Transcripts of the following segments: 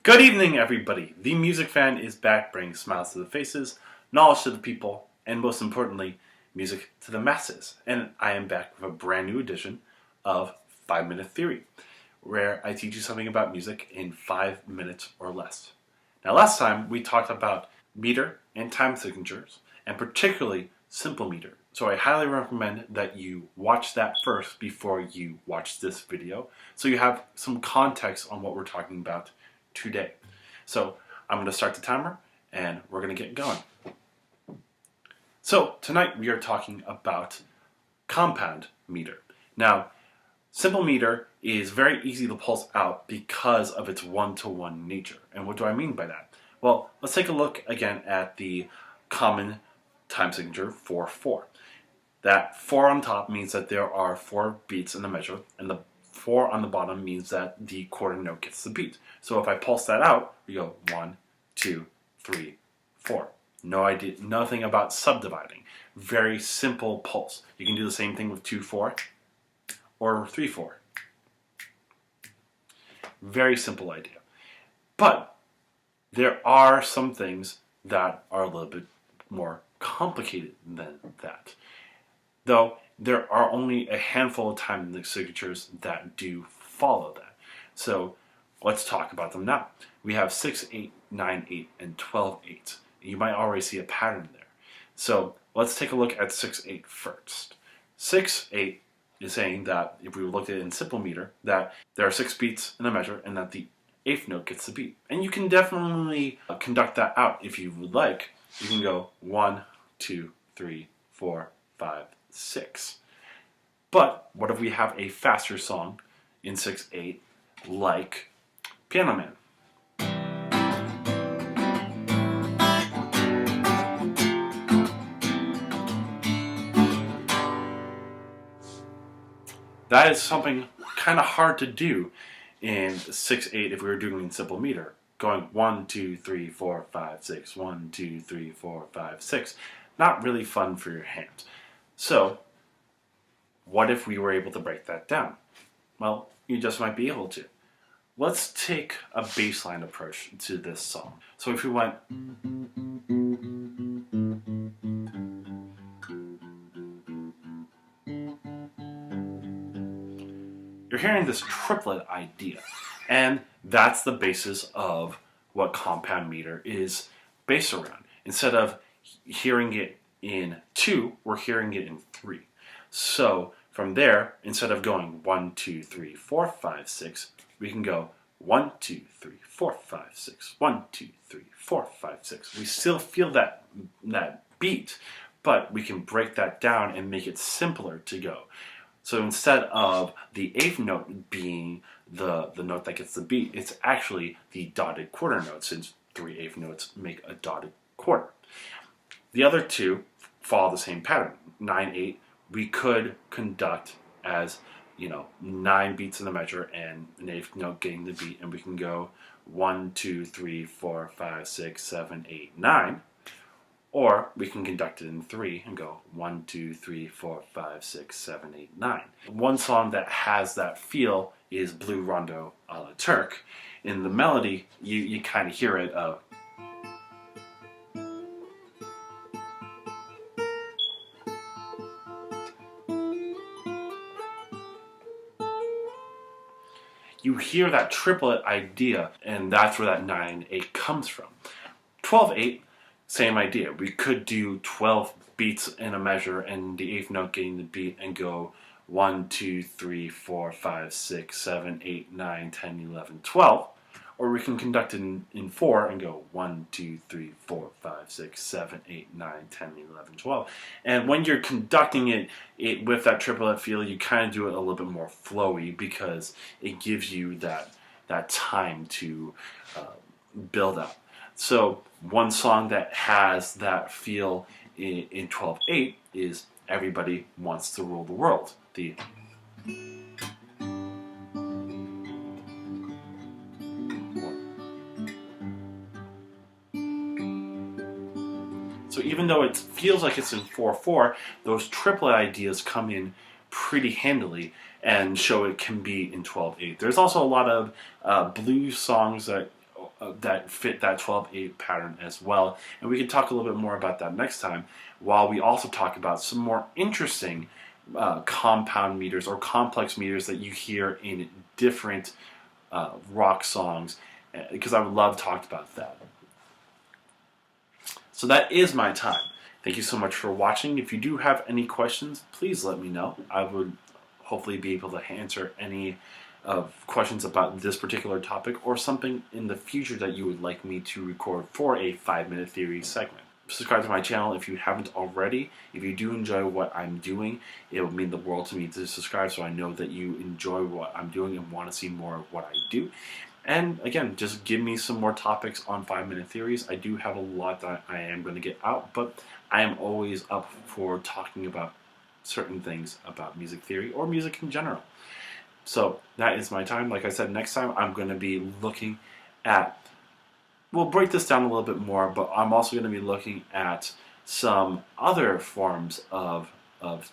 Good evening, everybody. The Music Fan is back, bringing smiles to the faces, knowledge to the people, and most importantly, music to the masses. And I am back with a brand new edition of 5 Minute Theory, where I teach you something about music in 5 minutes or less. Now, last time we talked about meter and time signatures, and particularly simple meter. So I highly recommend that you watch that first before you watch this video, so you have some context on what we're talking about today. So I'm going to start the timer and we're going to get going. So tonight we are talking about compound meter. Now, simple meter is very easy to pulse out because of its one-to-one nature. And what do I mean by that? Well, let's take a look again at the common time signature 4/4. That 4 on top means that there are 4 beats in the measure, and the 4 on the bottom means that the quarter note gets the beat. So if I pulse that out, we go 1, 2, 3, 4. No idea, nothing about subdividing. Very simple pulse. You can do the same thing with 2/4 or 3/4. Very simple idea. But there are some things that are a little bit more complicated than that. Though there are only a handful of time signatures that do follow that. So let's talk about them now. We have 6/8, 9/8, and 12/8. You might already see a pattern there. So let's take a look at 6/8 first. 6/8 is saying that, if we looked at it in simple meter, that there are 6 beats in a measure and that the 8th note gets the beat. And you can definitely conduct that out if you would like. You can go 1, 2, 3, 4, 5, 6. But what if we have a faster song in 6/8, like Piano Man? That is something kind of hard to do in 6/8 if we were doing it in simple meter. Going 1, 2, 3, 4, 5, 6, 1, 2, 3, 4, 5, 6. Not really fun for your hands. So, what if we were able to break that down? Well, you just might be able to. Let's take a baseline approach to this song. So if we went, you're hearing this triplet idea, and that's the basis of what compound meter is based around. Instead of hearing it in 2, we're hearing it in 3. So from there, instead of going 1, 2, 3, 4, 5, 6, we can go 1, 2, 3, 4, 5, 6, 1, 2, 3, 4, 5, 6. We still feel that beat, but we can break that down and make it simpler to go. So instead of the 8th note being the note that gets the beat, it's actually the dotted quarter note, since 3 8th notes make a dotted quarter. The other two follow the same pattern. 9/8 we could conduct as, 9 beats in the measure and an 8th note getting the beat, and we can go 1, 2, 3, 4, 5, 6, 7, 8, 9. Or we can conduct it in 3 and go 1, 2, 3, 4, 5, 6, 7, 8, 9. One song that has that feel is Blue Rondo a la Turk. In the melody, you kind of hear it of, you hear that triplet idea, and that's where that 9/8 comes from. 12/8, same idea. We could do 12 beats in a measure and the 8th note getting the beat and go 1, 2, 3, 4, 5, 6, 7, 8, 9, 10, 11, 12. Or we can conduct it in 4 and go 1, 2, 3, 4, 5, 6, 7, 8, 9, 10, 11, 12. And when you're conducting it with that triplet feel, you kind of do it a little bit more flowy because it gives you that time to build up. So one song that has that feel in 12/8 is Everybody Wants to Rule the World. So even though it feels like it's in 4/4, those triplet ideas come in pretty handily and show it can be in 12/8. There's also a lot of blues songs that that fit that 12/8 pattern as well. And we can talk a little bit more about that next time, while we also talk about some more interesting compound meters or complex meters that you hear in different rock songs, because I would love to talk about that. So that is my time. Thank you so much for watching. If you do have any questions, please let me know. I would hopefully be able to answer any questions about this particular topic or something in the future that you would like me to record for a 5-minute theory segment. Subscribe to my channel if you haven't already. If you do enjoy what I'm doing, it would mean the world to me to subscribe, so I know that you enjoy what I'm doing and want to see more of what I do. And again, just give me some more topics on 5-minute theories. I do have a lot that I am going to get out, but I am always up for talking about certain things about music theory or music in general. So that is my time. Like I said, next time I'm going to be looking at, we'll break this down a little bit more, but I'm also going to be looking at some other forms of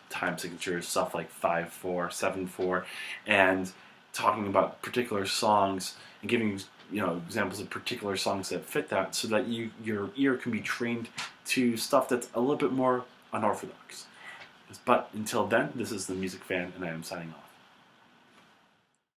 time signatures, stuff like 5/4, 7/4, and talking about particular songs and giving examples of particular songs that fit that, so that your ear can be trained to stuff that's a little bit more unorthodox. But until then, this is the Music Fan, and I am signing off.